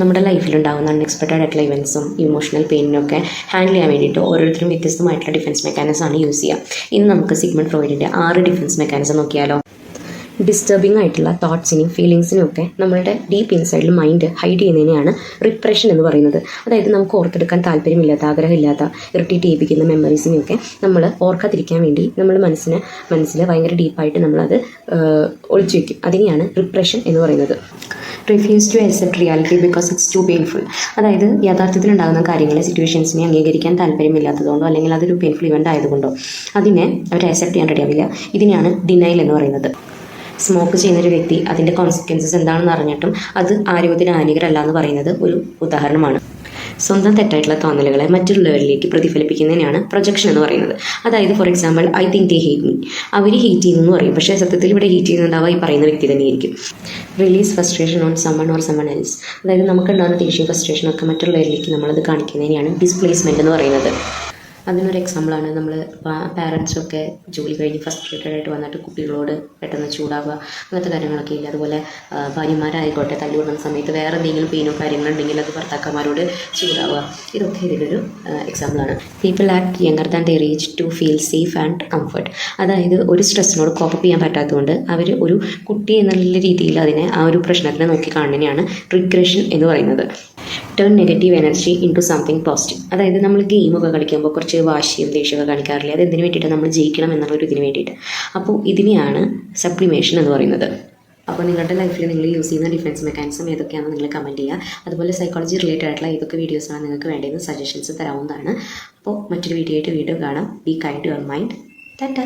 നമ്മുടെ ലൈഫിലുണ്ടാകുന്ന അൺഎക്സ്പെക്റ്റഡ് ആയിട്ടുള്ള ഇവൻസും ഇമോഷണൽ പെയിനും ഒക്കെ ഹാൻഡിൽ ചെയ്യാൻ വേണ്ടിയിട്ട് ഓരോരുത്തരും വ്യത്യസ്തമായിട്ടുള്ള ഡിഫൻസ് മെക്കാനിസമാണ് യൂസ് ചെയ്യുക. ഇന്ന് നമുക്ക് സിഗ്മണ്ട് ഫ്രോയിഡിൻ്റെ 6 ഡിഫൻസ് മെക്കാനിസം നോക്കിയാലോ. ഡിസ്റ്റർബിംഗ് ആയിട്ടുള്ള തോട്ട്സിനെയും ഫീലിങ്സിനും ഒക്കെ നമ്മളുടെ ഡീപ്പ് ഇൻസൈഡിൽ മൈൻഡ് ഹൈഡ് ചെയ്യുന്നതിനെയാണ് റിപ്രഷൻ എന്ന് പറയുന്നത്. അതായത് നമുക്ക് ഓർത്തെടുക്കാൻ താല്പര്യമില്ലാത്ത, ആഗ്രഹമില്ലാത്ത, ഇറിറ്റേറ്റ് ചെയ്യിപ്പിക്കുന്ന മെമ്മറീസിനെയൊക്കെ നമ്മൾ ഓർക്കാതിരിക്കാൻ വേണ്ടി നമ്മൾ മനസ്സിൽ ഭയങ്കര ഡീപ്പായിട്ട് നമ്മളത് ഒളിച്ചു വയ്ക്കും. അതിനെയാണ് റിപ്രഷൻ എന്ന് പറയുന്നത്. Refuse to accept reality because it's too painful. അതായത് യഥാർത്ഥത്തിലുണ്ടാകുന്ന കാര്യങ്ങളെ, സിറ്റുവേഷൻസിനെ അംഗീകരിക്കാൻ താല്പര്യമില്ലാത്തതുകൊണ്ടോ അല്ലെങ്കിൽ അതൊരു പെയിൻഫുൾ ഇവൻ്റ് ആയതുകൊണ്ടോ അതിനെ അവർ അക്സെപ്റ്റ് ചെയ്യാൻ റെഡിയാവില്ല. ഇതിനെയാണ് ഡിനയൽ എന്ന് പറയുന്നത്. സ്മോക്ക് ചെയ്യുന്നൊരു വ്യക്തി അതിൻ്റെ കോൺസിക്വൻസസ് എന്താണെന്ന് അറിഞ്ഞിട്ടും അത് ആരോഗ്യത്തിന് ഹാനികരമല്ല എന്ന് പറയുന്നത് ഒരു ഉദാഹരണമാണ്. സ്വന്തം തെറ്റായിട്ടുള്ള തോന്നലുകളെ മറ്റുള്ളവരിലേക്ക് പ്രതിഫലിപ്പിക്കുന്നതിനാണ് പ്രൊജക്ഷൻ എന്ന് പറയുന്നത്. അതായത് for example, I think they hate me. അവർ ഹേറ്റ് ചെയ്യുന്നു എന്ന് പറയും, പക്ഷേ സത്യത്തിൽ ഇവിടെ ഹേറ്റ് ചെയ്യുന്നുണ്ടാവുക ഈ പറയുന്ന വ്യക്തി തന്നെയായിരിക്കും. Release frustration on someone or someone else. അതായത് നമുക്കുണ്ടാകുന്ന ദേഷ്യം, ഫ്രസ്ട്രേഷനൊക്കെ മറ്റുള്ളവരിലേക്ക് നമ്മളത് കാണിക്കുന്നതിനെയാണ് ഡിസ്പ്ലേസ്മെൻറ്റ് എന്ന് പറയുന്നത്. അതിനൊരു എക്സാമ്പിളാണ് നമ്മൾ പാരൻസൊക്കെ ജോലി കഴിഞ്ഞ് ഫ്രസ്ട്രേറ്റഡ് ആയിട്ട് വന്നിട്ട് കുട്ടികളോട് പെട്ടെന്ന് ചൂടാവുക, അങ്ങനത്തെ കാര്യങ്ങളൊക്കെ ഇല്ല. അതുപോലെ ഭാര്യമാരായിക്കോട്ടെ തല്ലുകൊള്ളുന്ന സമയത്ത് വേറെ എന്തെങ്കിലും പെയിനോ കാര്യങ്ങളുണ്ടെങ്കിൽ അത് ഭർത്താക്കന്മാരോട് ചൂടാവുക. ഇതൊക്കെ ഇതിലൊരു എക്സാമ്പിളാണ്. People act younger than they reach to feel safe and comfort. അതായത് ഒരു സ്ട്രെസ്സിനോട് കോപ്പ് ചെയ്യാൻ പറ്റാത്തതുകൊണ്ട് അവർ ഒരു കുട്ടി എന്നുള്ള രീതിയിൽ അതിനെ ആ ഒരു പ്രശ്നത്തിനെ നോക്കി കാണുന്നതിനെയാണ് റിഗ്രഷൻ എന്ന് പറയുന്നത്. Turn negative energy into something positive. അതായത് നമ്മൾ ഗെയിമൊക്കെ കളിക്കുമ്പോൾ കുറച്ച് വാശിയും ദേഷ്യമൊക്കെ കാണിക്കാറില്ല. അത് എന്തിനു വേണ്ടിയിട്ട്? നമ്മൾ ജയിക്കണം എന്നുള്ളൊരു ഇതിന് വേണ്ടിയിട്ട്. അപ്പോൾ ഇതിനെയാണ് സബ്ലിമേഷൻ എന്ന് പറയുന്നത്. അപ്പോൾ നിങ്ങളുടെ ലൈഫിൽ നിങ്ങൾ യൂസ് ചെയ്യുന്ന ഡിഫൻസ് മെക്കാനിസം ഏതൊക്കെയാണെന്ന് നിങ്ങൾ കമൻറ്റ് ചെയ്യുക. അതുപോലെ സൈക്കോളജി റിലേറ്റഡ് ആയിട്ടുള്ള ഏതൊക്കെ വീഡിയോസാണ് നിങ്ങൾക്ക് വേണ്ടതെന്ന് സജഷൻസ് തരാവുന്നതാണ്. അപ്പോൾ മറ്റൊരു വീഡിയോ ആയിട്ട് വീണ്ടും കാണാം. Be kind to your mind. Tata.